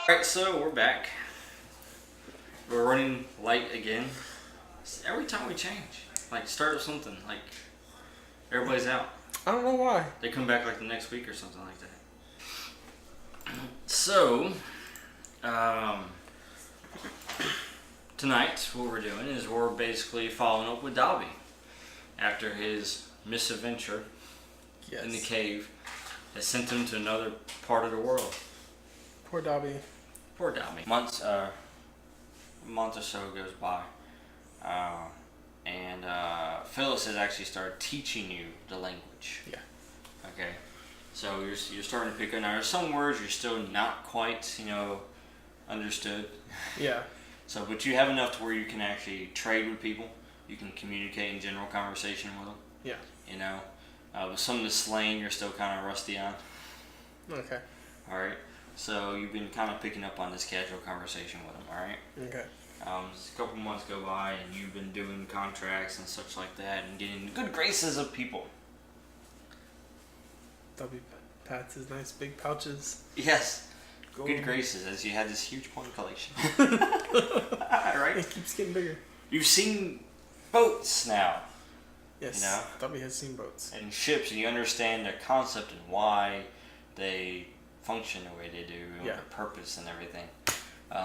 Alright, so we're back. We're running late again. Every time we change. Like, start with something. Like, everybody's out. I don't know why. They come back like the next week or something like that. So, tonight, what we're doing is we're basically following up with Dobby after his misadventure in the cave that sent him to another part of the world. Poor Dobby. Poor Dobby. A month or so goes by, and Phyllis has actually started teaching you the language. Yeah. Okay. So you're starting to pick up. Now there's some words you're still not quite, understood. Yeah. So, but you have enough to where you can actually trade with people. You can communicate in general conversation with them. Yeah. But some of the slang you're still kind of rusty on. Okay. All right. So you've been kind of picking up on this casual conversation with them. All right. Okay. A couple months go by and you've been doing contracts and such like that and getting the good graces of people. Dobby pats his nice big pouches. Yes. Good graces as you had this huge point collection. Right? It keeps getting bigger. You've seen boats now. Yes. Dobby has seen boats. And ships, and you understand their concept and why they function the way they do, and their purpose and everything.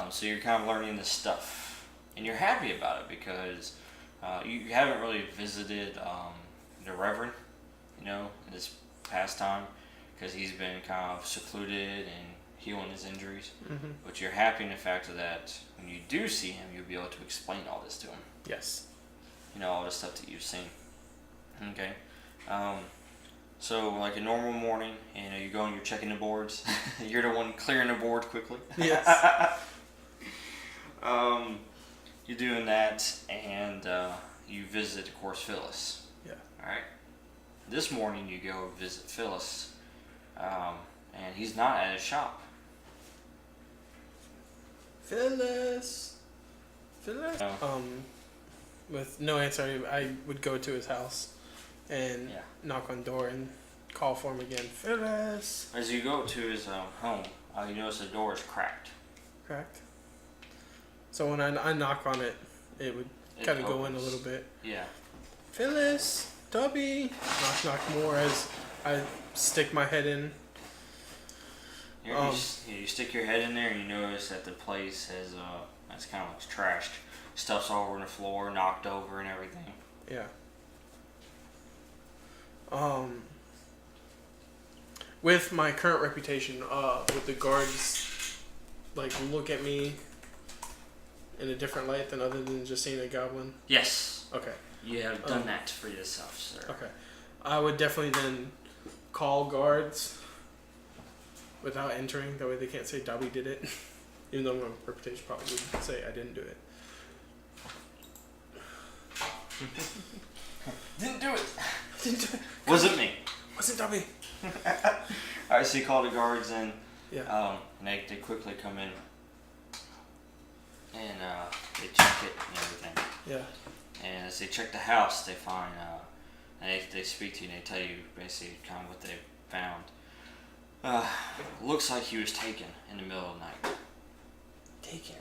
So you're kind of learning this stuff. And you're happy about it because you haven't really visited the Reverend, in this past time, because he's been kind of secluded and healing his injuries. Mm-hmm. But you're happy in the fact that when you do see him, you'll be able to explain all this to him. Yes. All the stuff that you've seen. Okay. So like a normal morning, you go and you're checking the boards. You're the one clearing the board quickly. Yes. You're doing that, and you visit, of course, Phyllis. Yeah. All right. This morning you go visit Phyllis, and he's not at his shop. Phyllis. No. With no answer, I would go to his house and knock on the door and call for him again. Phyllis. As you go to his home, you notice the door is cracked. Cracked. So when I knock on it, it would kind of go in a little bit. Yeah. Phyllis, Dobby. Knock more as I stick my head in. You stick your head in there and you notice that the place has it's kind of looks trashed. Stuff's all over the floor, knocked over and everything. Yeah. With my current reputation, would the guards look at me in a different light than other than just seeing a goblin? Yes. Okay. You have done that for yourself, sir. Okay. I would definitely then call guards without entering. That way they can't say Dobby did it. Even though my reputation probably would say I didn't do it. Didn't do it. Didn't do it. Wasn't me. Wasn't Dobby. Alright, so you call the guards in. Yeah. And they quickly come in. And they check it and everything. Yeah. And as they check the house, they find, and they speak to you and they tell you basically kind of what they found. Looks like he was taken in the middle of the night. Taken?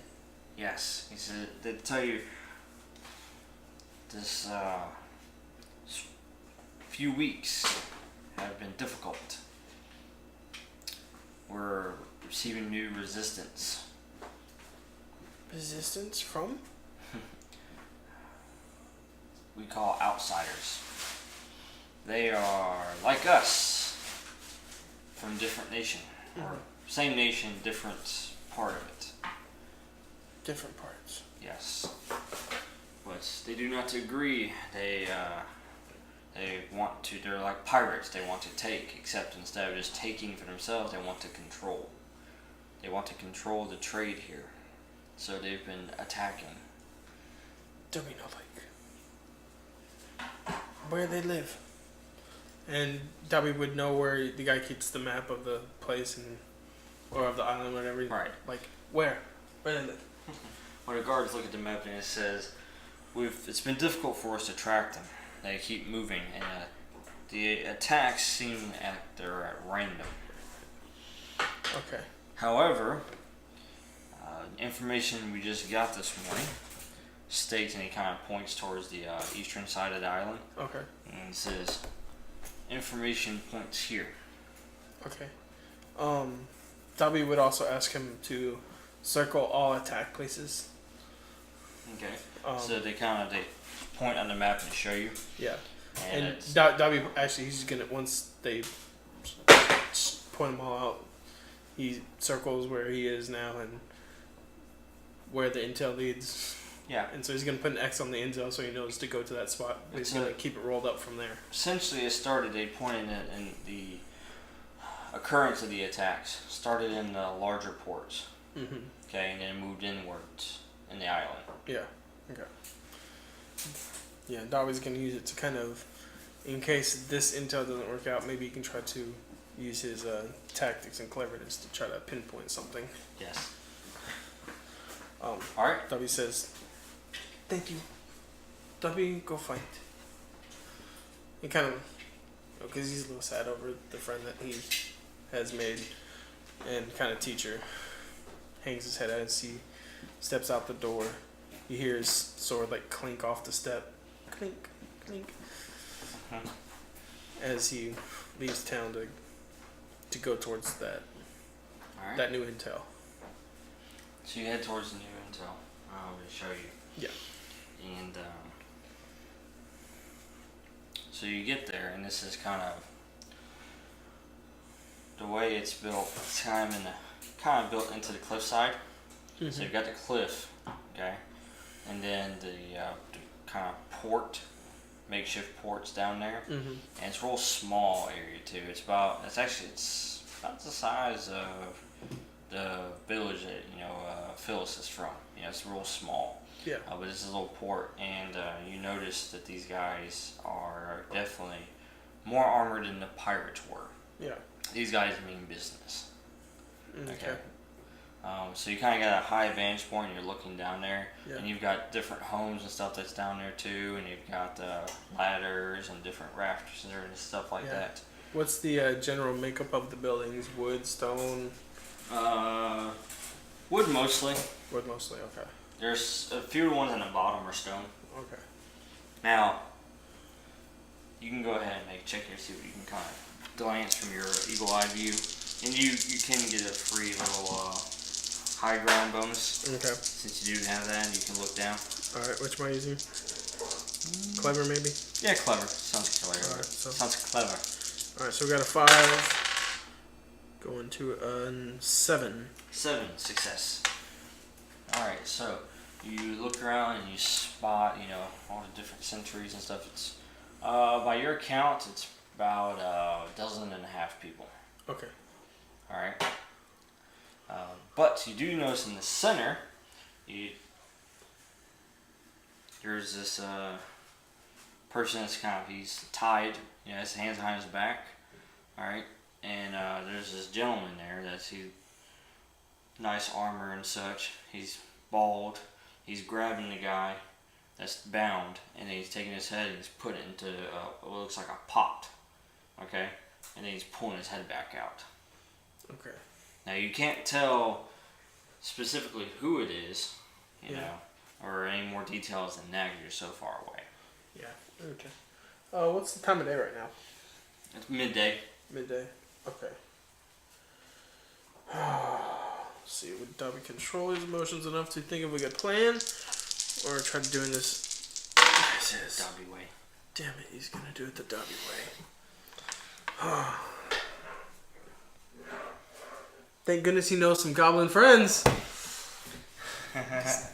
Yes. He said, they tell you this few weeks have been difficult. We're receiving new resistance. Resistance from? We call outsiders. They are like us, from different nation, or same nation, different part of it. Different parts. Yes, but they do not agree. They want to. They're like pirates. They want to take, except instead of just taking for themselves, they want to control. They want to control the trade here. So they've been attacking. Do we know where they live? And Dobby would know where the guy keeps the map of the place or of the island, whatever. Right. Where they live. When the guards look at the map and it says, it's been difficult for us to track them. They keep moving, and the attacks seem they're at random. Okay. However, Information we just got this morning states, and he kind of points towards the eastern side of the island. Okay. And it says, information points here. Okay. Dobby would also ask him to circle all attack places. Okay. So they point on the map and show you. Yeah. And Dobby actually, he's gonna, once they point them all out, he circles where he is now and where the intel leads. Yeah. And so he's gonna put an X on the intel so he knows to go to that spot. He's gonna keep it rolled up from there. Essentially, they pointed in the occurrence of the attacks started in the larger ports. Mm-hmm. Okay, and then moved inwards in the island. Yeah. Okay. Yeah, Dobby's gonna use it to kind of, in case this intel doesn't work out, maybe he can try to use his tactics and cleverness to try to pinpoint something. Yes. All right. Dobby says, "Thank you. Dobby, go fight." He kind of, because he's a little sad over the friend that he has made, and kind of teacher, hangs his head as he steps out the door. You hear his sword like clink off the step, clink, clink, as he leaves town to go towards that that new intel. So you head towards the new intel. I'm going to show you. Yeah. And so you get there, and this is kind of the way it's built. It's kind of built into the cliffside. Mm-hmm. So you've got the cliff, okay, and then the kind of makeshift ports down there, mm-hmm. and it's a real small area too. It's about the size of the village that Phyllis is from. It's real small. Yeah. But it's a little port, and you notice that these guys are definitely more armored than the pirates were. Yeah. These guys mean business. Okay. So you kind of got a high vantage point, and you're looking down there, Yeah. and you've got different homes and stuff that's down there too, and you've got ladders and different rafters and stuff like that. What's the general makeup of the buildings? Wood, stone? Wood mostly. Wood mostly, okay. There's a few ones on the bottom are stone. Okay. Now, you can go ahead and make a check here, see what you can kind of glance from your eagle eye view, and you can get a free little high ground bonus. Okay. Since you do have that, you can look down. All right, which am I using? Clever, maybe? Yeah, clever. Sounds clever. All right, Sounds clever. All right, so we got a 5, going to a 7. 7, success. All right, so you look around and you spot, all the different sentries and stuff. It's by your count, it's about a dozen and a half people. Okay. All right. But you do notice in the center, there's this person that's he's tied, his hands behind his back. All right, and there's this gentleman there that's nice armor and such. He's bald. He's grabbing the guy that's bound, and then he's taking his head and he's putting it into what looks like a pot. Okay, and then he's pulling his head back out. Okay. Now you can't tell specifically who it is, you know, or any more details than that. You're so far away. Yeah. Okay. What's the time of day right now? It's midday. Midday. Okay. Let's see, would Dobby control his emotions enough to think of a good plan, or try doing this? Dobby way. Damn it! He's gonna do it the Dobby way. Thank goodness he knows some goblin friends.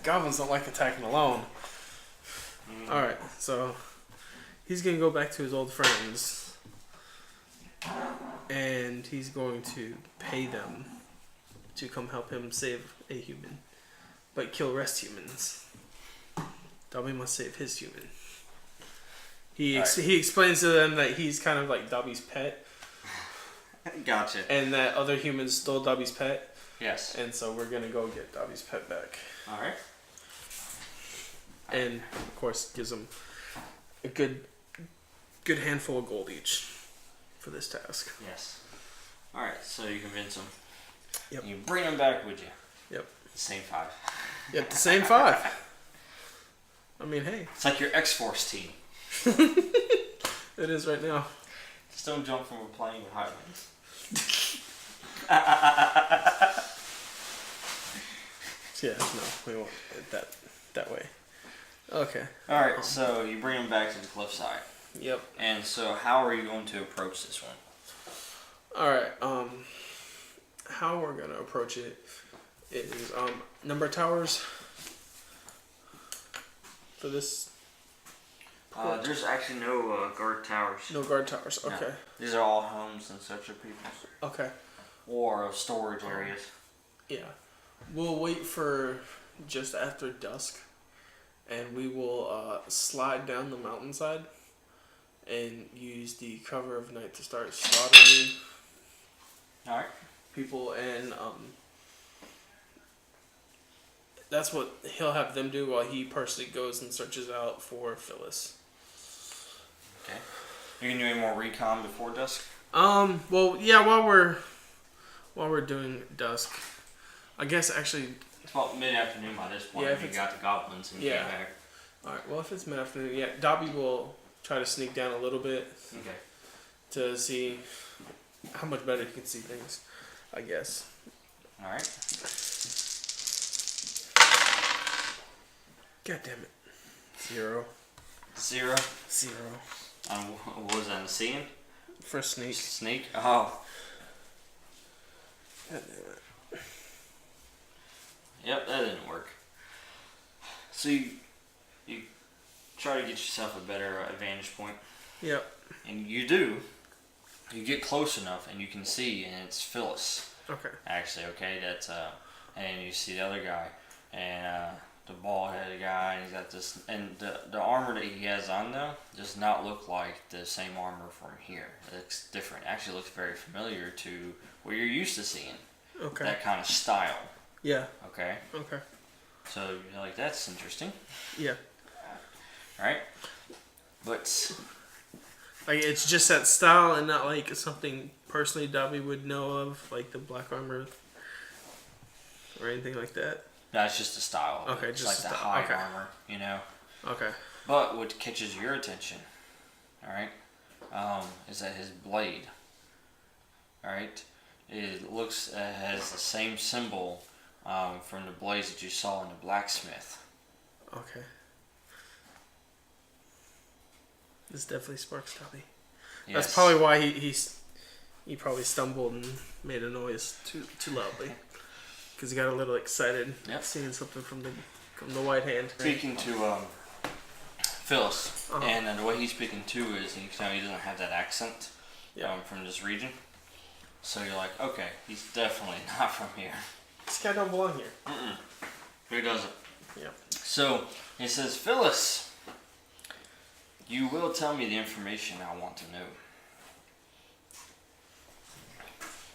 Goblins don't like attacking alone. Alright, so he's going to go back to his old friends. And he's going to pay them to come help him save a human. But kill rest humans. Dobby must save his human. He explains to them that he's kind of like Dobby's pet. Gotcha. And that other humans stole Dobby's pet. Yes. And so we're going to go get Dobby's pet back. Alright. And, of course, gives them a good handful of gold each for this task. Yes. Alright, so you convince them. Yep. You bring them back with you. Yep. The same 5. Yeah, the same 5. I mean, hey. It's like your X-Force team. It is right now. Just don't jump from a plane with high wings. Yeah, no, we won't that way. Okay. Alright, so you bring them back to the cliffside. Yep. And so how are you going to approach this one? Alright, how we're going to approach it is, number of towers for this port? There's actually no guard towers. No guard towers, okay. No. These are all homes and such of people's. Okay. Or storage areas. Yeah. We'll wait for just after dusk, and we will slide down the mountainside and use the cover of night to start slaughtering people, and that's what he'll have them do while he personally goes and searches out for Phyllis. Okay. You can do any more recon before dusk? Well, yeah, while we're doing dusk, I guess actually. It's about mid-afternoon by this point. Yeah, if you got the goblins and came back. Alright, well, if it's mid-afternoon, yeah, Dobby will try to sneak down a little bit. Okay. To see how much better he can see things, I guess. Alright. God damn it. 0. 0? 0. What was that, a seeing? For sneak. Sneak? Oh. God damn it. Yep, that didn't work. So you try to get yourself a better advantage point. Yep. And you do. You get close enough and you can see, and it's Phyllis. Okay. Actually, okay, that's and you see the other guy, and the bald-headed guy, and he's got this, and the armor that he has on though does not look like the same armor from here. It looks different. It actually looks very familiar to what you're used to seeing. Okay. That kind of style. Yeah. Okay. Okay. So you're like, that's interesting. Yeah. Right? But like, it's just that style and not like something personally Dobby would know of, like the black armor or anything like that. that's just the style. Okay, it's just like the the high okay. armor, you know. Okay. But what catches your attention, all right, is that his blade. All right, it looks has the same symbol from the blades that you saw in the blacksmith. Okay. This definitely sparks Dobby. Yes. That's probably why he probably stumbled and made a noise too loudly, because he got a little excited seeing something from the white hand. Speaking to Phyllis, and the way he's speaking too is he doesn't have that accent from this region. So you're like, okay, he's definitely not from here. This guy don't belong here. He doesn't. Yeah. So he says, Phyllis, you will tell me the information I want to know.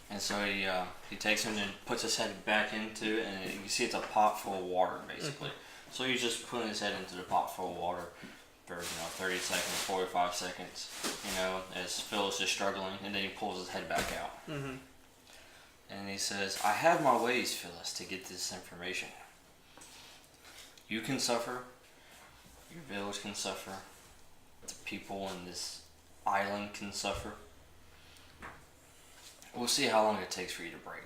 And so he takes him and puts his head back into it, and you see it's a pot full of water, basically. So he's just putting his head into the pot full of water for 30 seconds, 45 seconds, as Phyllis is struggling, and then he pulls his head back out. And he says, I have my ways, Phyllis, to get this information. You can suffer, your village can suffer, the people in this island can suffer. We'll see how long it takes for you to break.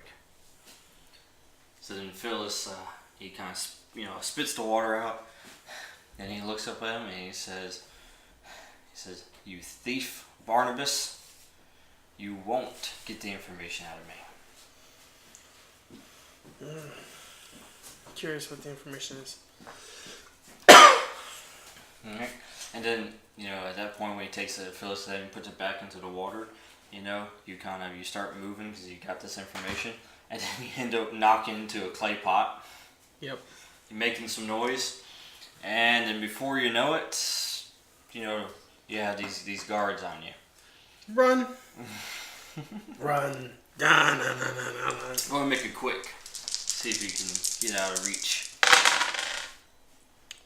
So then Phyllis, he kind of, spits the water out, and he looks up at him and he says, you thief, Barnabas, you won't get the information out of me. Curious what the information is. Alright. And then, at that point when he takes the Phyllis head and puts it back into the water, you start moving because you got this information, and then you end up knocking into a clay pot. Yep. You're making some noise, and then before you know it, you have these guards on you. Run. Run. Nah. I'm going to make it quick. See if you can get out of reach.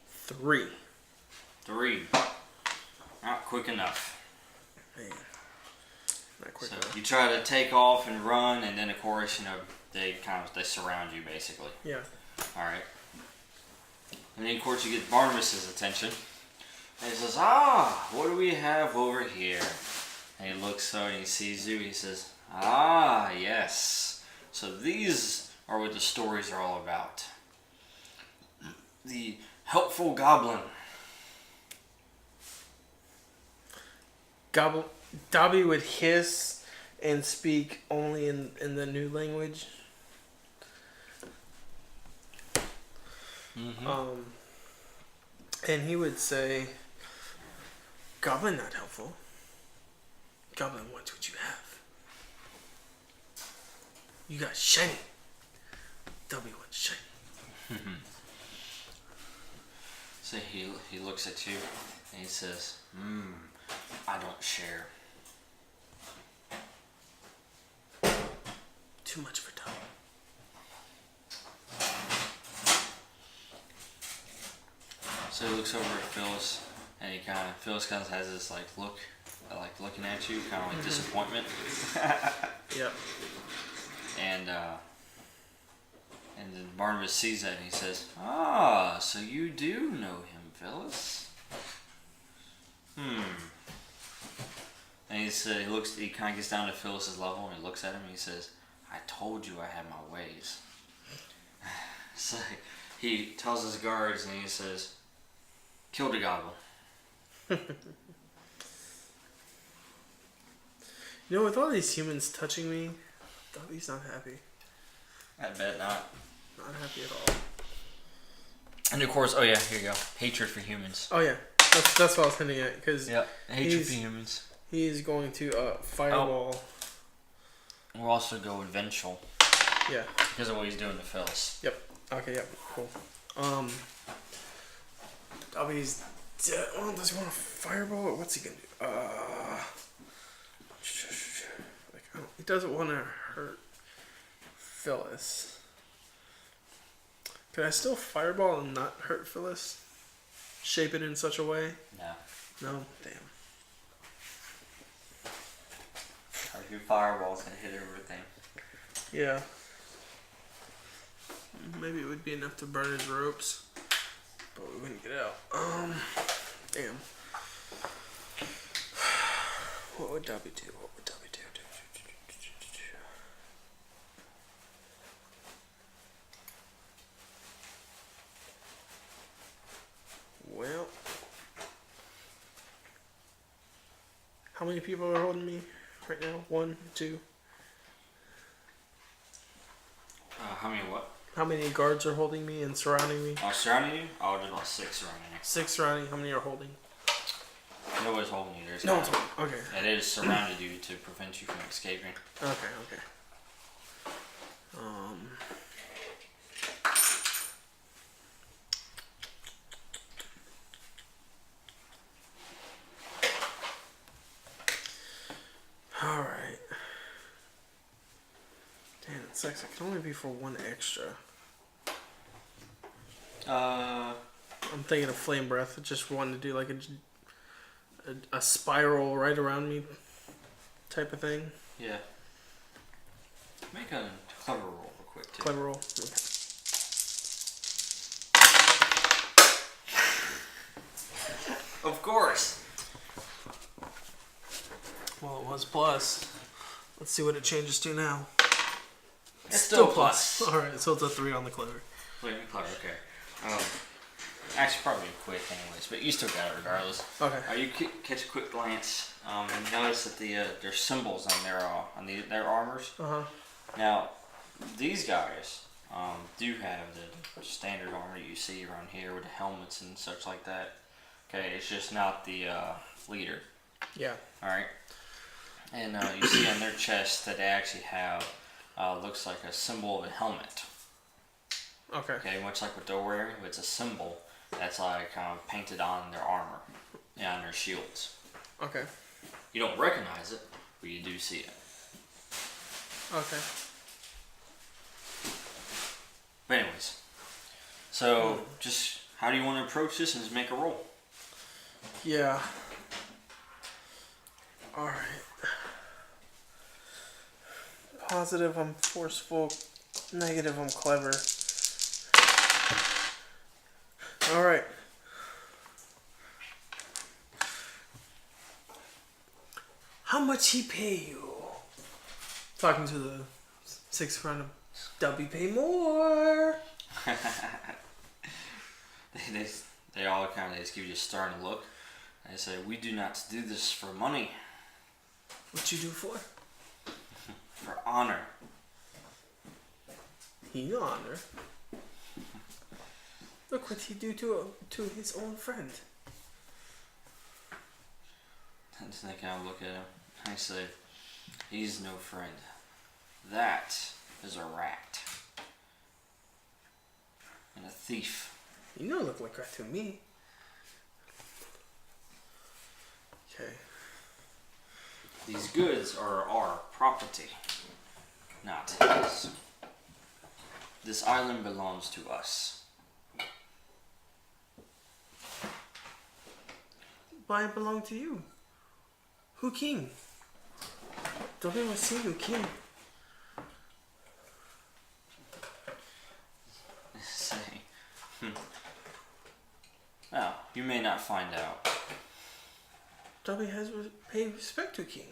3. 3. Not quick enough. Man. Not quick So enough. you try to take off and run, and then of course, they surround you basically. Yeah. Alright. And then, of course, you get Barnabas' attention. And he says, "Ah, what do we have over here?" And he looks and he sees you. He says, "Ah, yes. So these are what the stories are all about. The helpful goblin." Dobby would hiss and speak only in the new language. Mm-hmm. And he would say, "Goblin not helpful. Goblin wants what you have. You got shiny. Dobby wants shiny." So he looks at you and he says, "I don't share." Too much for Dobby. So he looks over at Phyllis, and Phyllis kind of has this look, looking at you, kind of like disappointment. Yep. And then Barnabas sees that and he says, "Ah, so you do know him, Phyllis." And he kind of gets down to Phyllis's level and he looks at him and he says, "I told you I had my ways." So he tells his guards and he says, "Kill the goblin." You know, with all these humans touching me, Dobby's not happy. I bet not. Not happy at all. And of course, oh yeah, here you go. Hatred for humans. Oh yeah, that's what I was hinting at. Because hatred for humans. He's going to fireball. We'll also go with vengeful. Yeah. Because of what he's doing to Phyllis. Yep. Okay. Yep. Cool. Dobby's dead. Oh, does he want a fireball? Or what's he gonna do? He doesn't want to hurt Phyllis. Could I still fireball and not hurt Phyllis? Shape it in such a way? No. No? Damn. Your fireball's gonna hit everything. Yeah. Maybe it would be enough to burn his ropes, but we wouldn't get out. Damn. What would Dobby do? Well, how many people are holding me right now? 1, 2. How many what? How many guards are holding me and surrounding me? Surrounding you? Oh, there's about 6 surrounding you. 6 surrounding. How many are holding? Nobody's holding you. There's no one's holding. Okay. And it has surrounded you to prevent you from escaping. Okay. Alright. Damn, it sucks. It can only be for 1 extra. I'm thinking of flame breath. I just wanted to do like a spiral right around me type of thing. Yeah. Make a clever roll real quick too. Clever roll. Okay. Of course. Well, it was plus. Let's see what it changes to now. It's still plus. Alright, so it's a 3 on the clever. Wait, clever, okay. Actually, probably a quick anyways, but you still got it regardless. Okay. You catch a quick glance and notice that there's symbols on their armors. Now, these guys do have the standard armor you see around here with the helmets and such like that. Okay, it's just not the leader. Yeah. All right. And you see on their chest that they actually have looks like a symbol of a helmet. Okay. Okay, much like what they're wearing, it's a symbol that's like painted on their armor and on their shields. Okay. You don't recognize it, but you do see it. Okay. But anyways, so just how do you want to approach this and just make a roll? Yeah. Alright. Positive, I'm forceful. Negative, I'm clever. All right. How much he pay you? Talking to the 6 friend of Dobby, pay more. they all kind of just give you a stern look. They say, we do not do this for money. What you do for? For honor. He honor. Look what he do to his own friend. And they kind of look at him. I say, he's no friend. That is a rat. And a thief. You don't look like that to me. Okay. These goods are our property, not his. This island belongs to us. Why it belong to you? Who king? Dobby was see who king. Say, Now, you may not find out. Dobby has pay respect to king.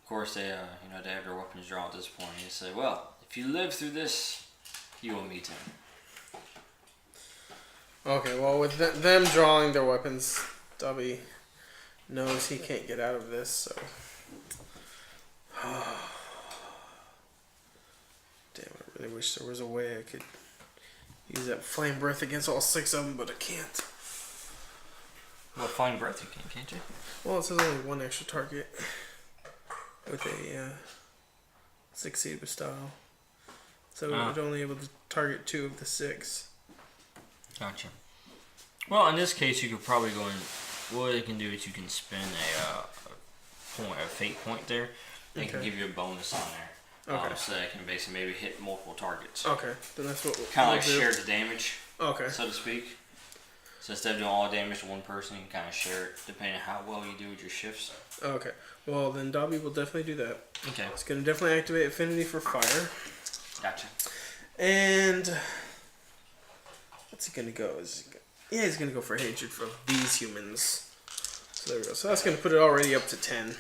Of course, they have their weapons drawn at this point. You say, well, if you live through this, you will meet him. Okay, well, with them drawing their weapons, Dobby knows he can't get out of this, so... Damn, I really wish there was a way I could use that flame breath against all 6 of them, but I can't. Well, flame breath you can, can't you? Well, it says only 1 extra target with a succeed with style. So it only able to target 2 of the 6. Gotcha. Well, in this case, you could probably go in. What you can do is you can spend a fate point there. They can give you a bonus on there. Okay. So they can basically maybe hit multiple targets. Okay, then that's what Kind of like do. share the damage. Okay. So to speak. So instead of doing all damage to one person, you can kind of share it depending on how well you do with your shifts. Okay. Well, then Dobby will definitely do that. Okay. It's going to definitely activate Affinity for Fire. Gotcha. And what's he going to go? He's going to go for Hatred for these humans. So there we go. So that's going to put it already up to 10.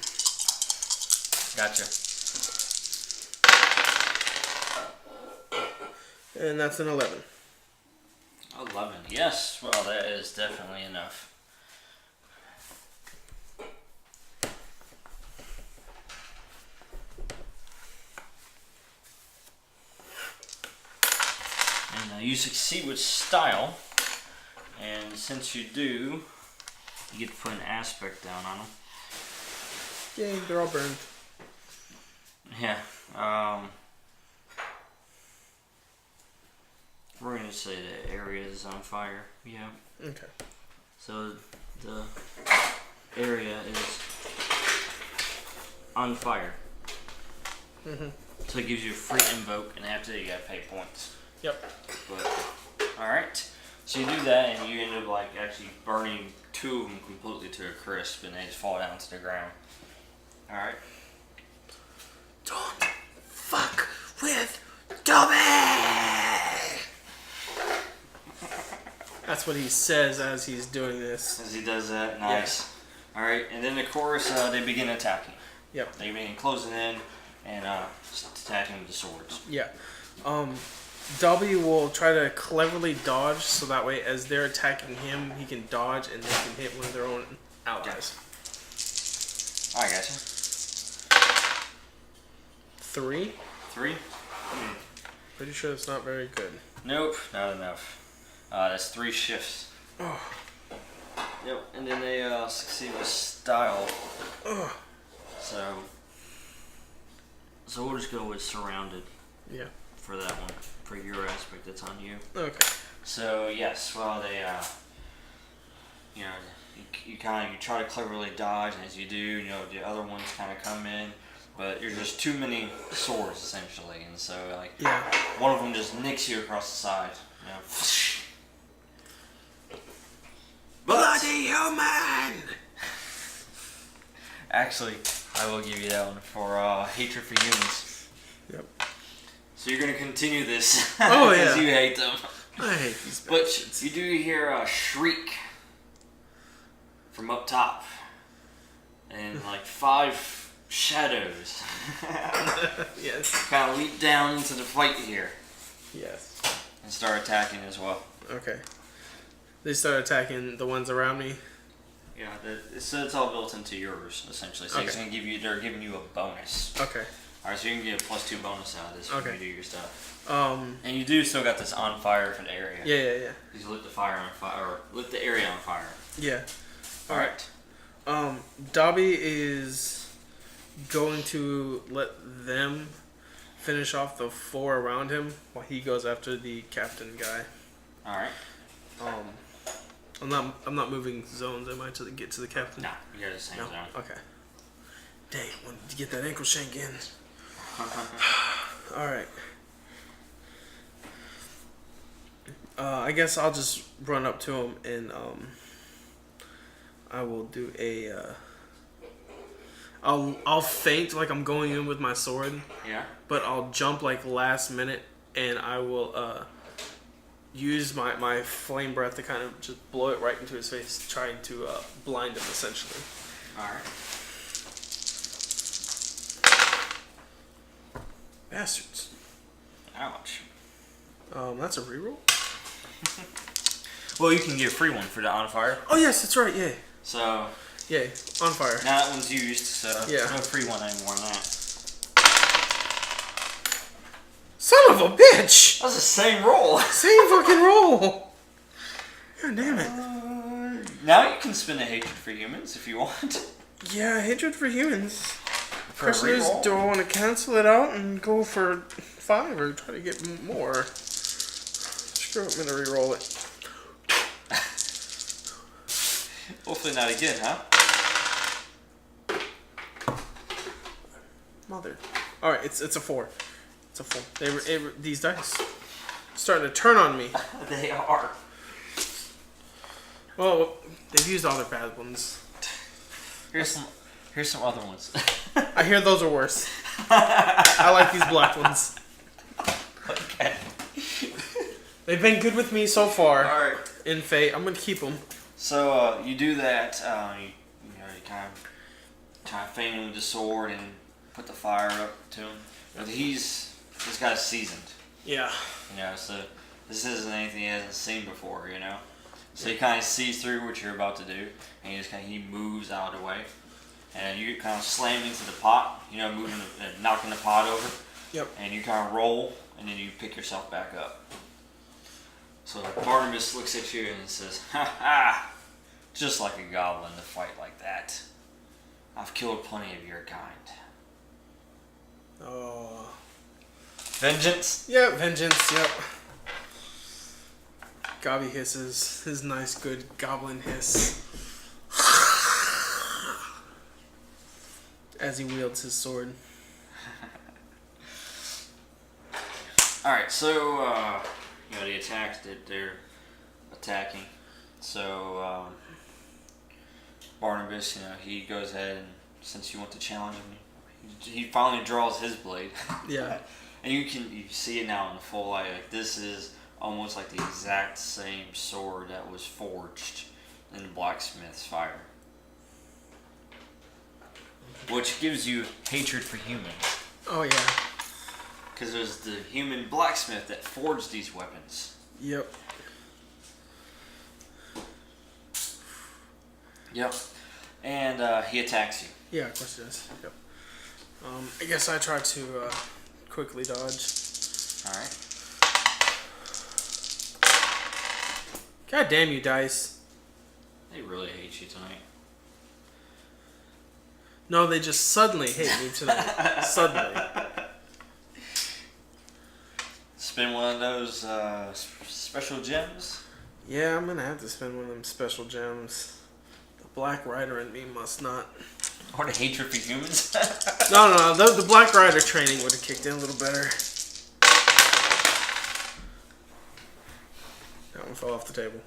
Gotcha. And that's an 11. 11. Yes. Well, that is definitely enough. And you succeed with style. And since you do, you get to put an aspect down on them. Yay, they're all burned. Yeah. We're going to say the area is on fire. Yeah. Okay. So the area is on fire. Mm-hmm. So it gives you a free invoke, and after that you got to pay points. Yep. But alright. So you do that, and you end up like actually burning 2 of them completely to a crisp, and they just fall down to the ground. Alright. Don't fuck with Dobby! That's what he says as he's doing this. As he does that, nice. Yeah. Alright, and then of course they begin attacking. Yep. They begin closing in and attacking with the swords. Yeah. Dobby will try to cleverly dodge so that way as they're attacking him, he can dodge and they can hit one of their own allies. I gotcha. 3? 3? Pretty sure it's not very good. Nope, not enough. That's 3 shifts. Oh. Yep, and then they succeed with style. Oh. So we'll just go with surrounded. Yeah. For that one, for your aspect, that's on you. Okay. So yes, well they, you try to cleverly dodge, and as you do, the other ones kind of come in, but you're just too many swords essentially, and so like one of them just nicks you across the side. Bloody human! Actually, I will give you that one for hatred for humans. Yep. So you're gonna continue this Oh because yeah. you hate them. I hate these But bastards. you do hear a shriek from up top. And like 5 shadows Yes. kind of leap down into the fight here. Yes. And start attacking as well. Okay. They start attacking the ones around me. Yeah, so it's all built into yours, essentially. So it's gonna they're giving you a bonus. Okay. Alright, so you can get a +2 bonus out of this when you do your stuff. And you do still got this on fire for the area. Yeah. You lit the fire on fire, or lit the area on fire. Yeah. Alright. Dobby is going to let them finish off the 4 around him while he goes after the captain guy. Alright. I'm not moving zones, am I, to get to the captain? No, you're the same zone. Okay. Dang, wanted to get that ankle shank in. Alright. I guess I'll just run up to him and I will do a I'll feint like I'm going in with my sword. Yeah. But I'll jump like last minute and I will use my flame breath to kind of just blow it right into his face, trying to blind him essentially. Alright. Bastards. Ouch. That's a reroll? Well, you can get a free one for the on fire. Oh yes, that's right, yeah. So Yeah, on fire. now that one's used, so Yeah. no free one anymore on that. Son of a bitch! That's the same roll. Same fucking roll! God damn it. Now you can spend a hatred for humans if you want. Yeah, hatred for humans. For a Question is, reroll. do I want to cancel it out and go for 5 or try to get more? Screw it, I'm gonna reroll it. Hopefully not again, huh? Mother. Alright, it's a 4. It's a 4. These dice starting to turn on me. They are. Well, they've used all their bad ones. Here's some other ones. I hear those are worse. I like these black ones. Okay. They've been good with me so far. Alright. In Fate, I'm gonna keep them. So you do that. You kind of feint him with the sword and put the fire up to him. But this guy's seasoned. Yeah. So this isn't anything he hasn't seen before. So he kind of sees through what you're about to do, and he moves out of the way, and you kind of slam into the pot. Knocking the pot over. Yep. And you kind of roll, and then you pick yourself back up. So Barnabas looks at you and says, "Ha ha! Just like a goblin to fight like that. I've killed plenty of your kind." Oh. Vengeance? Yep, vengeance, yep. Gobby hisses. His nice, good goblin hiss. As he wields his sword. Alright, so, the attacks that they're attacking. So, Barnabas, he goes ahead and, since you want to challenge him, he finally draws his blade. Yeah. And you see it now in the full light. Like, this is almost like the exact same sword that was forged in the blacksmith's fire. Which gives you hatred for humans. Oh, yeah. Because it was the human blacksmith that forged these weapons. Yep. Yep. And he attacks you. Yeah, of course he does. Yep. I guess I try to quickly dodge. Alright. God damn you, dice. They really hate you tonight. No, they just suddenly hate me tonight. Suddenly. Spin one of those special gems. Yeah, I'm gonna have to spend one of them special gems. The Black Rider in me must not. Or the hatred for humans. No. The Black Rider training would have kicked in a little better. That one fell off the table.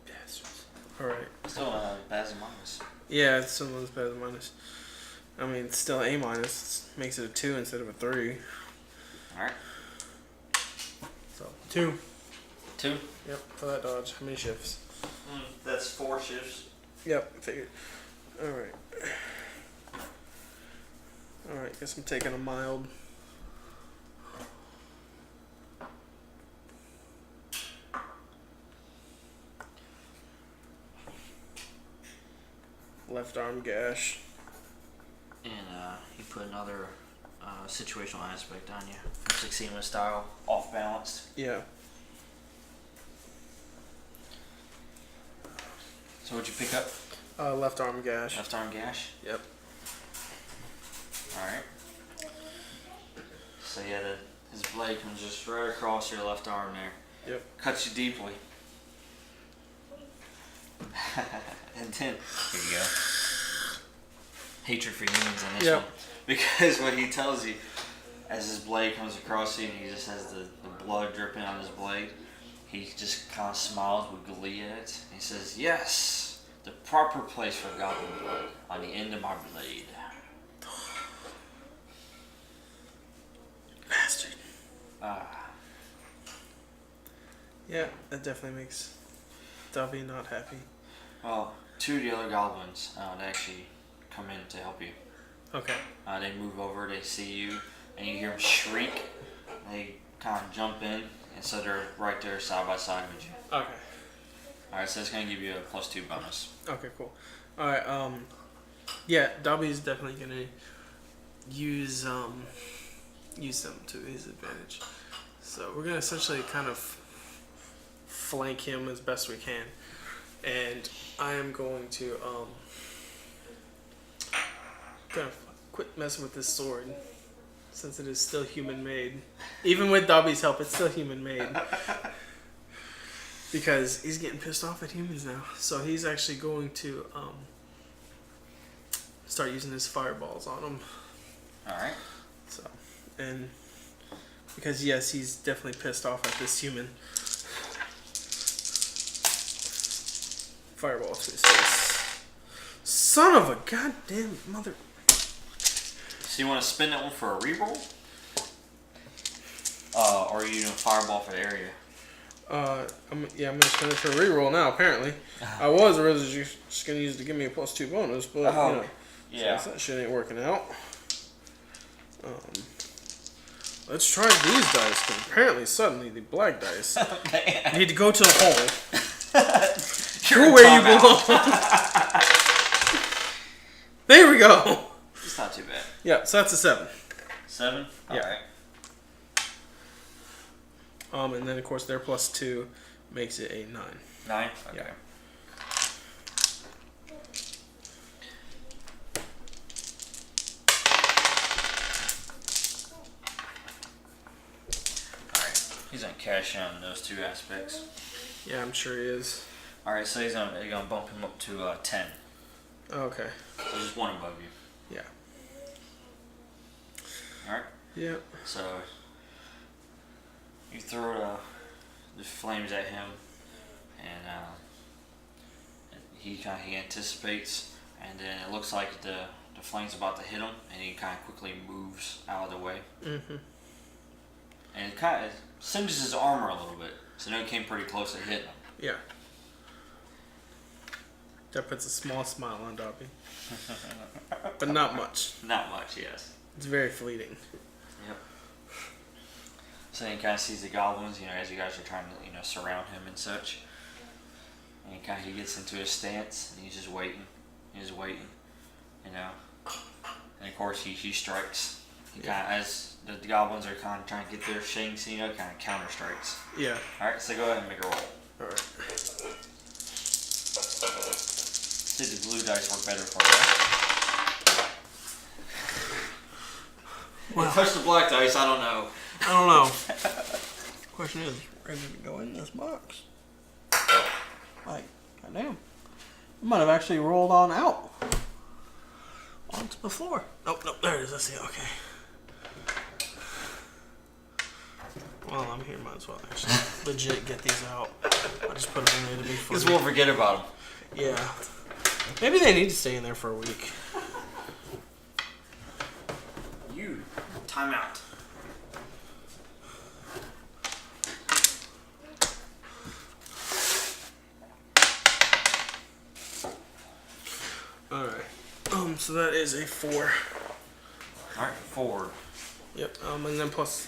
Bastards. Alright. Still bad as a minus. Yeah, it's still as bad as a minus. I mean, it's still A minus. Makes it a 2 instead of a 3. Alright. So 2. 2? Yep, for that dodge. How many shifts? That's 4 shifts. Yep, figured. Alright. Alright, guess I'm taking a mild. Left arm gash. And you put another situational aspect on you. Xénos style, off balanced. Yeah. So what'd you pick up? Left arm gash. Left arm gash? Yep. Alright. So yeah, his blade comes just right across your left arm there. Yep. Cuts you deeply. And then, here you go. Hatred for humans on this one. Because what he tells you, as his blade comes across you and he just has the blood dripping on his blade, he just kind of smiles with glee at it. He says, yes, the proper place for goblin blood, on the end of my blade. Bastard. Ah. Yeah, that definitely makes Dobby not happy. Well, 2 of the other goblins they actually come in to help you. Okay. They move over, they see you, and you hear them shriek. They kind of jump in, and so they're right there side by side with you. Okay. Alright, so it's going to give you a +2 bonus. Okay, cool. Alright, yeah, Dobby's definitely going to use them to his advantage. So we're going to essentially kind of flank him as best we can. And I am going to quit messing with this sword, since it is still human made. Even with Dobby's help, it's still human made. Because he's getting pissed off at humans now. So he's actually going to start using his fireballs on them. Alright. So, and because yes, he's definitely pissed off at this human. Fireball to his face. Son of a goddamn mother. So you want to spin that one for a reroll? Or are you doing fireball for the area? I'm gonna spend it for a reroll now. Apparently, I was originally just gonna use it to give me a +2 bonus, but you know, yeah, since that shit ain't working out. Let's try these dice, because apparently suddenly the black dice need to go to the hole. Go where you belong. There we go. It's not too bad. Yeah, so that's a 7. 7? Yeah. Alright. And then of course their +2 makes it a 9. 9? Okay. Yeah. Alright. He's gonna cash in on those 2 aspects. Yeah, I'm sure he is. Alright, so you're gonna bump him up to 10. Okay. So just 1 above you. Yeah. Alright? Yeah. So you throw the flames at him, and he anticipates, and then it looks like the flame's about to hit him, and he kind of quickly moves out of the way. Mm-hmm. And it kind of singes his armor a little bit, so now he came pretty close to hitting him. Yeah. That puts a small smile on Dobby. But not much. Not much, yes. It's very fleeting. Yep. So he kind of sees the goblins, as you guys are trying to, surround him and such. And he gets into his stance, and he's just waiting. He's waiting, And of course he strikes. He as the goblins are kind of trying to get their shanks, kind of counter strikes. Yeah. All right, so go ahead and make a roll. All right. Did the blue dice work better for you? Well, touch the black dice. I don't know. Question is, ready to go in this box? Like, goddamn. I might have actually rolled on out once before. Nope, there it is. I see. Okay. Well, I'm here. Might as well actually legit get these out. I'll just put them in there to be funny. Because we'll forget about them. Yeah. Maybe they need to stay in there for a week. Time out. So that is a 4. Alright, 4. Yep. And then plus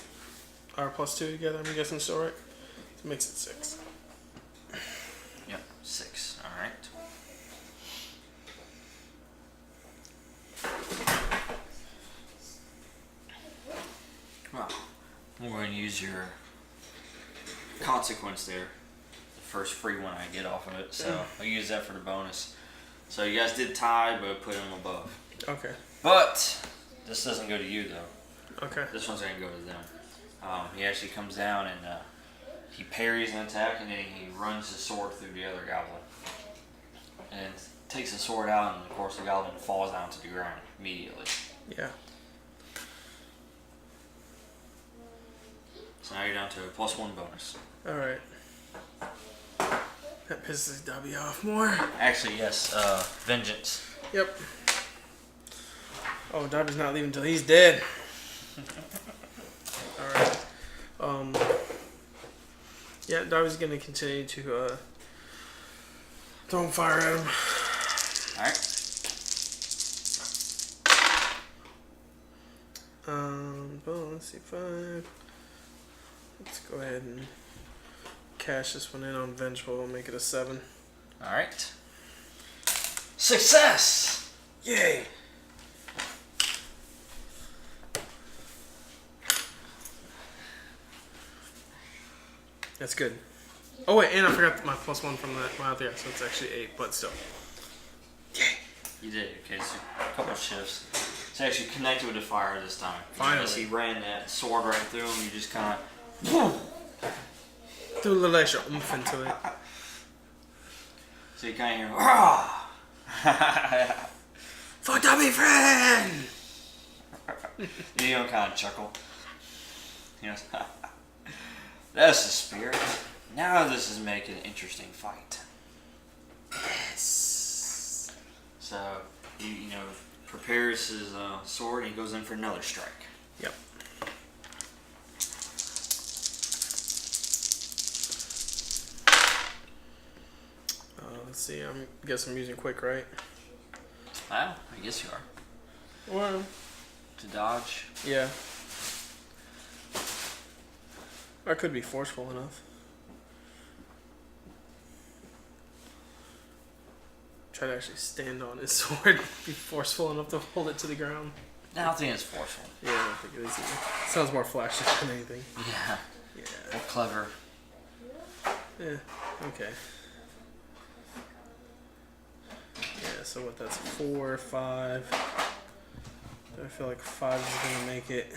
our +2 together. I'm guessing so, right? So it makes it 6. Yep, 6. Alright. Well, we're going to use your consequence there. The first free one I get off of it. So I'll use that for the bonus. So you guys did tie, but put him above. Okay. But this doesn't go to you, though. Okay. This one's going to go to them. He actually comes down and he parries an attack, and then he runs his sword through the other goblin. And takes the sword out, and of course the goblin falls down to the ground immediately. Yeah. So now you're down to a +1 bonus. Alright. That pisses Dobby off more. Actually, yes, vengeance. Yep. Oh, Dobby's not leaving until he's dead. Alright. Yeah, Dobby's gonna continue to throw fire at him. Alright. Well, let's see, 5. Let's go ahead and cash this one in on Vengeful and make it a 7. Alright. Success! Yay! That's good. Oh wait, and I forgot my +1 from that. Wow, yeah, so it's actually 8, but still. Yay! You did. Okay, so a couple shifts. It's actually connected with the fire this time. Finally. As he ran that sword right through him, you just kind of... Threw a little extra oomph into it. So you kind of hear... Rah! For Dobby friend! You know, kind of chuckle. You know, that's the spirit. Now this is making an interesting fight. Yes. So he, prepares his sword and he goes in for another strike. Yep. Let's see. I guess I'm using quick, right? Well, I guess you are. Well. To dodge. Yeah. I could be forceful enough. Try to actually stand on his sword. Be forceful enough to hold it to the ground. I don't think it's forceful. Yeah, I don't think it is either. Sounds more flashy than anything. Yeah. Yeah. More clever. Yeah. Okay. Yeah, so what, that's 4, 5. Do I feel like 5 is going to make it?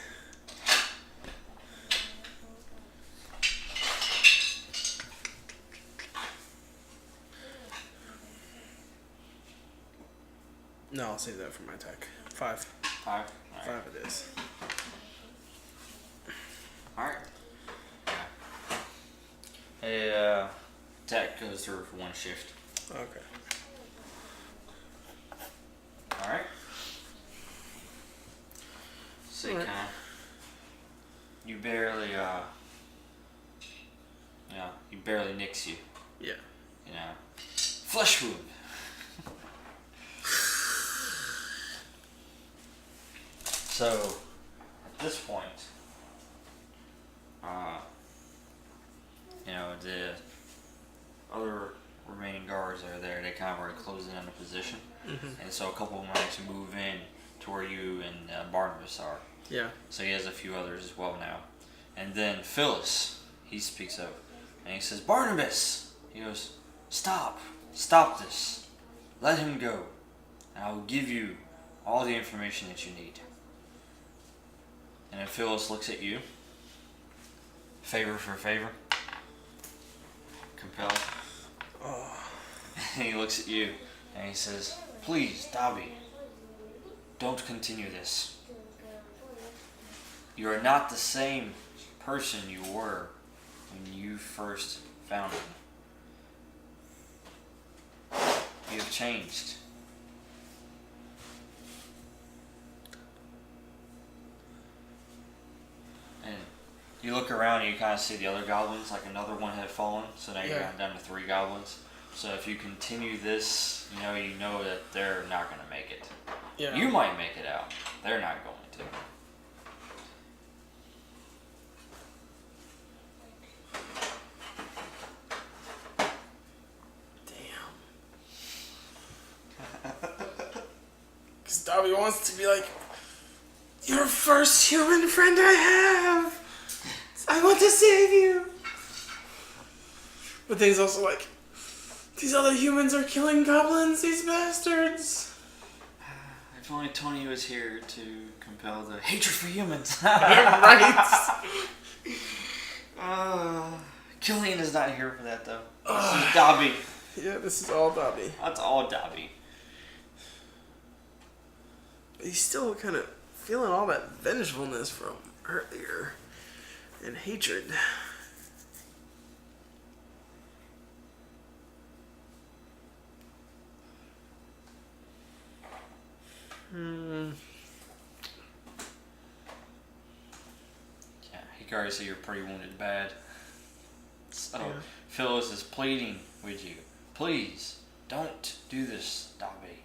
No, I'll save that for my attack. 5. 5? All right. 5 it is. Alright. Yeah. Attack goes through for 1 shift. Okay. Alright. So you Alright. you barely, he barely nicks you. Yeah. Flesh wound. So, at this point, the other remaining guards that are there, they kind of already closed in on the position. Mm-hmm. And so a couple of them might actually move in to where you and Barnabas are. Yeah. So he has a few others as well now. And then Phyllis, he speaks up. And he says, Barnabas! He goes, stop this. Let him go. And I will give you all the information that you need. And then Phyllis looks at you. Favor for favor. Compelled. Oh. And he looks at you and he says, please, Dobby, don't continue this. You are not the same person you were when you first found him. You have changed. And you look around and you kind of see the other goblins, like another one had fallen, so now you're down to 3 goblins. So if you continue this, you know that they're not going to make it. Yeah. You might make it out. They're not going to. Because Dobby wants to be like, you're the first human friend I have. I want to save you. But then he's also like, these other humans are killing goblins, these bastards. If only Tony was here to compel the hatred for humans. Right. Killian is not here for that, though. This is Dobby. Yeah, this is all Dobby. That's all Dobby. But he's still kind of feeling all that vengefulness from earlier. And hatred. Yeah, Hikari said you're pretty wounded bad. So, yeah. Phyllis is pleading with you. Please, don't do this, Dobby.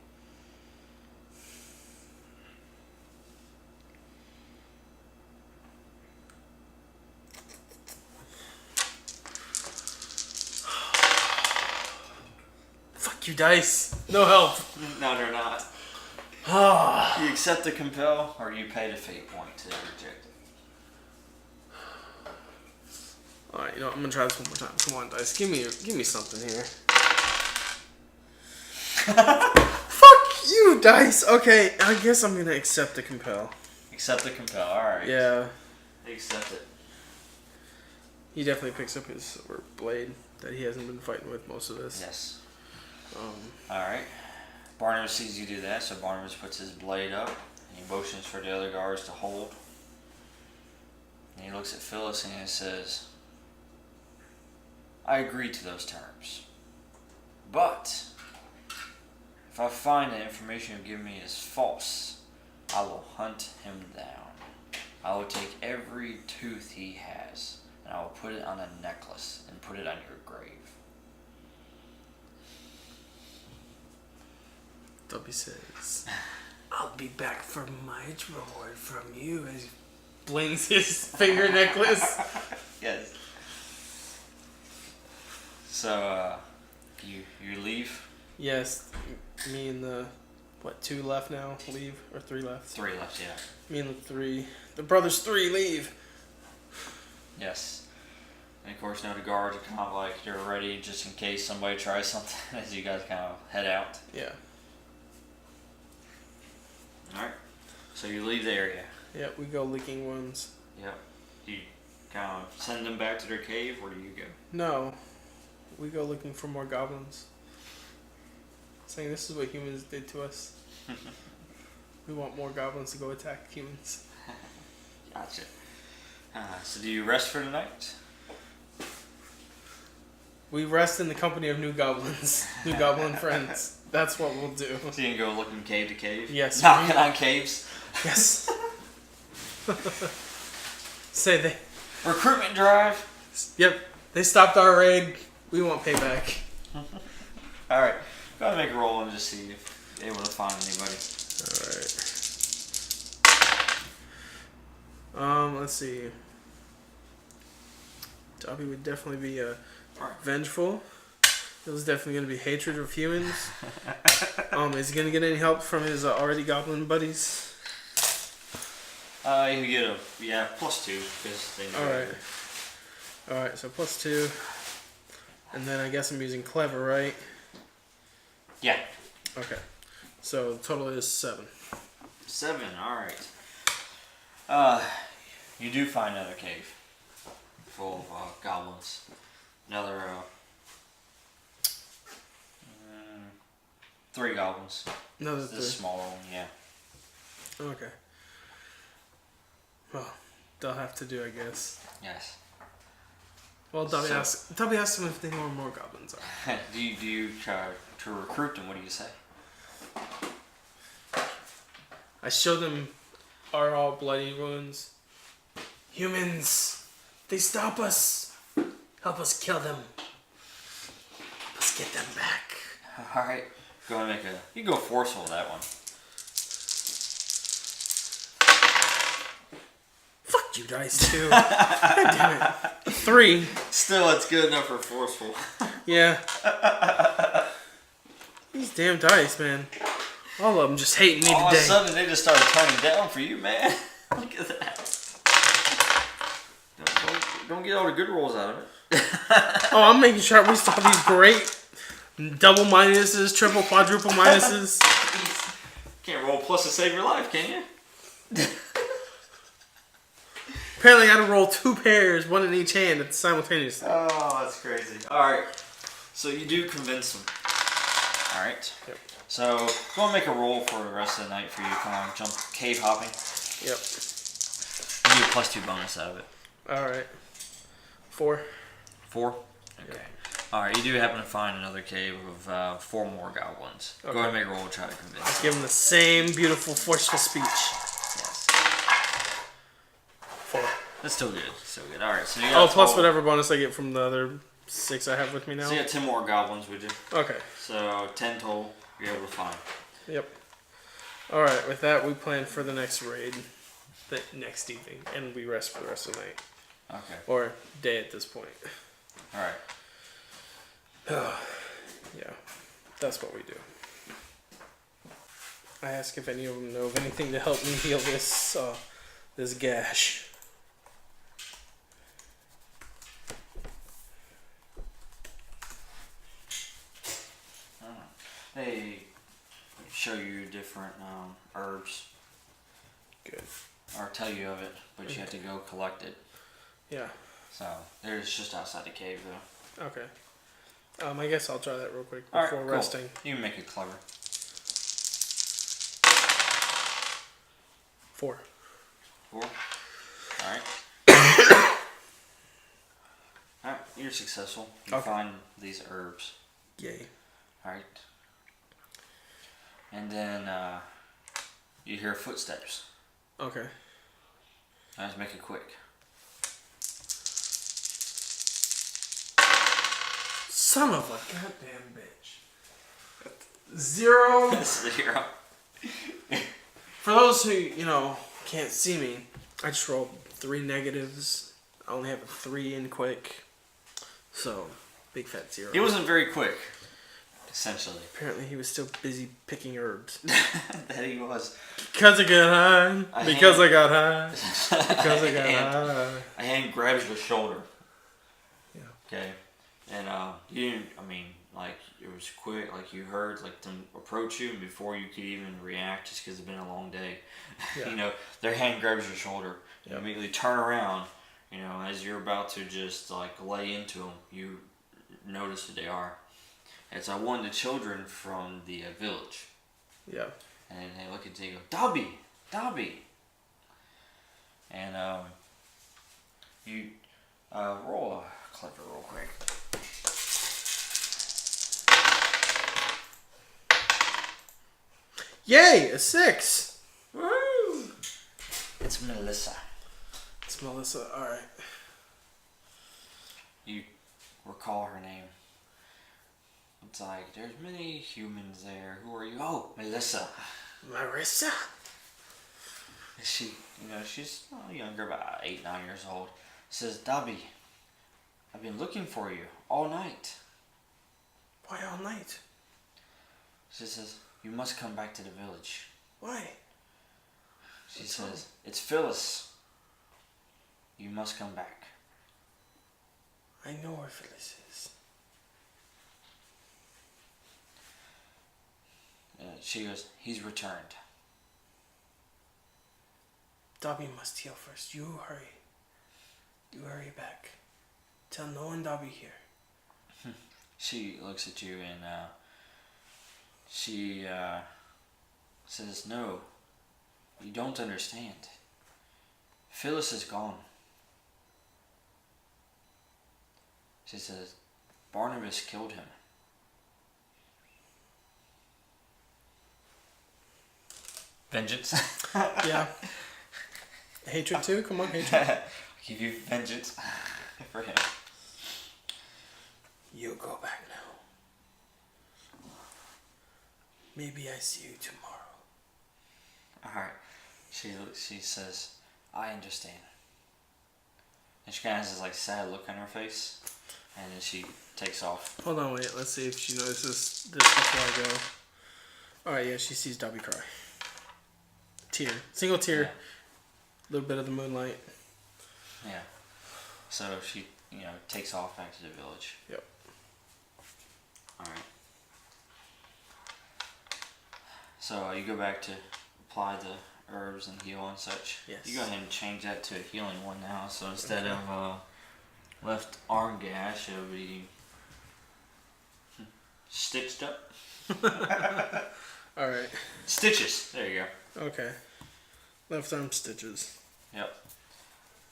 Fuck you, dice. No help. No, they're not. You accept the compel, or you pay the fate point to reject it. Alright, you know what? I'm gonna try this one more time. Come on, dice. Give me something here. Fuck you, dice. Okay, I guess I'm gonna accept the compel. Accept the compel. Alright. Yeah. Accept it. He definitely picks up his silver blade that he hasn't been fighting with most of this. Yes. Alright. Barnabas sees you do that, so Barnabas puts his blade up, and he motions for the other guards to hold. And he looks at Phyllis and he says, I agree to those terms. But, if I find the information you give me is false, I will hunt him down. I will take every tooth he has, and I will put it on a necklace and put it on your grave. Dobby says, I'll be back for my reward from you, as he blings his finger necklace. Yes. So, you leave? Yes. Me and the, 2 left now leave? Or 3 left? 3 left, yeah. Me and the brothers 3 leave. Yes. And of course, now the guards are kind of like, you're ready just in case somebody tries something as you guys kind of head out. Yeah. Alright. So you leave the area. Yeah, we go licking wounds. Yep. You kind of send them back to their cave, or do you go? No. We go looking for more goblins. Saying this is what humans did to us. We want more goblins to go attack humans. Gotcha. So do you rest for the night? We rest in the company of new goblins. New goblin friends. That's what we'll do. So you can go looking cave to cave? Yes. Knocking on caves? Yes. Say they... Recruitment drive? Yep. They stopped our raid. We want payback. Alright. Go ahead and make a roll and just see if you're able to find anybody. Alright. Let's see. Dobby would definitely be vengeful. There's definitely going to be hatred of humans. Is he going to get any help from his already goblin buddies? You get +2 because they know. Alright, so +2. And then I guess I'm using clever, right? Yeah. Okay. So the total is 7. 7, alright. You do find another cave full of goblins. Another 3 goblins. Another This 3. is a smaller one, yeah. Okay. Well, they'll have to do, I guess. Yes. Well, Dobby asks them if they know where more goblins are. do you try to recruit them? What do you say? I show them our all bloody wounds. Humans, they stop us. Help us kill them. Help us Get them back. Alright. Go ahead and make a... You can go forceful with that one. Fuck you, dice, too. God damn it. 3. Still, it's good enough for forceful. Yeah. These damn dice, man. All of them just hating me today. All of a sudden, they just started turning down for you, man. Look at that. Don't get all the good rolls out of it. Oh, I'm making sure we saw these great double minuses, triple, quadruple minuses. Can't roll plus to save your life, can you? Apparently, I had to roll 2 pairs, 1 in each hand at simultaneously. Oh, that's crazy. Alright. So you do convince them. Alright. Yep. So, go and make a roll for the rest of the night for you. Come on, jump cave hopping. Yep. You get a +2 bonus out of it. Alright. 4. 4? Okay. Yep. Alright, you do happen to find another cave of 4 more goblins. Okay. Go ahead and make a roll and try to convince them. Give them the same beautiful, forceful speech. Yes. 4. That's still good. Still good. Alright, so you got plus whatever bonus I get from the other 6 I have with me now. So you got 10 more goblins with you. Okay. So 10 total you're able to find. Yep. Alright, with that we plan for the next raid. The next evening. And we rest for the rest of the night. Okay. Or day at this point. Alright. Yeah. That's what we do. I ask if any of them know of anything to help me heal this this gash. They show you different herbs. Good. Or tell you of it, but you have to go collect it. Yeah. So, they're just outside the cave, though. Okay. I guess I'll try that real quick All before right, resting. Cool. You can make it clever. 4. 4? Alright. Alright, you're successful. You find these herbs. Yay. Alright. And then you hear footsteps. Okay. Let's make it quick. Son of a goddamn bitch. 0. 0. For those who, can't see me, I just rolled 3 negatives. I only have a 3 in quick. So, big fat 0. He wasn't very quick, essentially. Apparently he was still busy picking herbs. That he was. Because I got high. Because I got high. Because I got high. A hand grabs your shoulder. Yeah. Okay. And you didn't, it was quick, you heard, them approach you, and before you could even react, just because it's been a long day, yeah. Their hand grabs your shoulder, yep. You immediately turn around, as you're about to just, lay into them, you notice who they are. It's one of the children from the village. Yeah. And they look at you and go, Dobby! Dobby! And, you, roll a clever real quick. Yay! A 6! Woo! It's Melissa. It's Melissa. Alright. You recall her name. It's there's many humans there. Who are you? Oh, Melissa. Marissa? She, she's younger, about 8, 9 years old. Says, Dobby, I've been looking for you all night. Why all night? She says, you must come back to the village. Why? She says, it's Phyllis. You must come back. I know where Phyllis is. She goes, he's returned. Dobby must heal first. You hurry. You hurry back. Tell no one Dobby here. She looks at you and she says, no, you don't understand. Phyllis is gone. She says, Barnabas killed him. Vengeance? Yeah. Hatred too? Come on, hatred. Give you vengeance for him. You go back now. Maybe I see you tomorrow. Alright. She says, I understand. And she kind of has this like sad look on her face. And then she takes off. Hold on, wait. Let's see if she notices this before I go. Alright, yeah, she sees Dobby cry. Tear. Single tear. A little bit of the moonlight. Yeah. So she, takes off back to the village. Yep. Alright. So you go back to apply the herbs and heal and such. Yes. You go ahead and change that to a healing one now. So instead of left arm gash, it'll be stitched up. Alright. Stitches. There you go. Okay. Left arm stitches. Yep.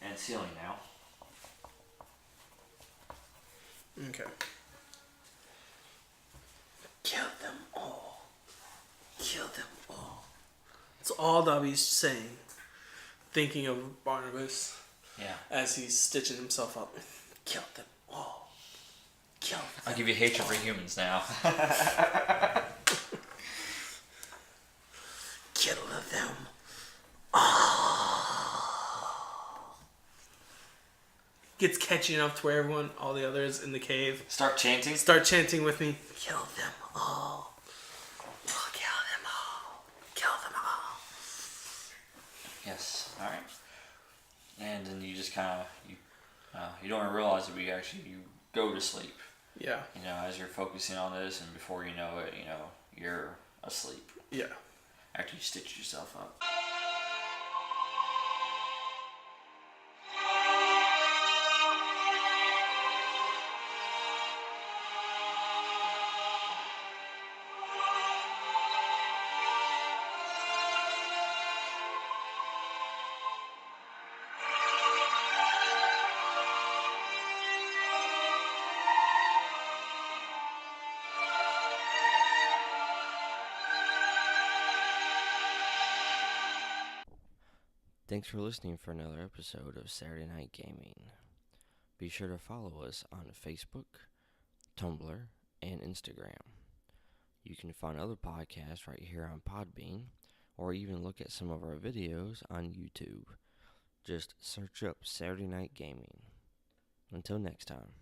And it's healing now. Okay. Kill them all. Kill them all. That's all Dobby's saying. Thinking of Barnabas. Yeah. As he's stitching himself up. Kill them all. Kill them. I'll give you hatred for humans now. Kill them all. Gets catchy enough to where all the others in the cave Start chanting with me. Kill them all. Kill them all. Kill them all. Yes. All right. And then you just kind of you don't realize it, but you go to sleep. Yeah. As you're focusing on this, and before you know it, you're asleep. Yeah. After you stitch yourself up. Thanks for listening for another episode of Saturday Night Gaming. Be sure to follow us on Facebook, Tumblr, and Instagram. You can find other podcasts right here on Podbean, or even look at some of our videos on YouTube. Just search up Saturday Night Gaming. Until next time.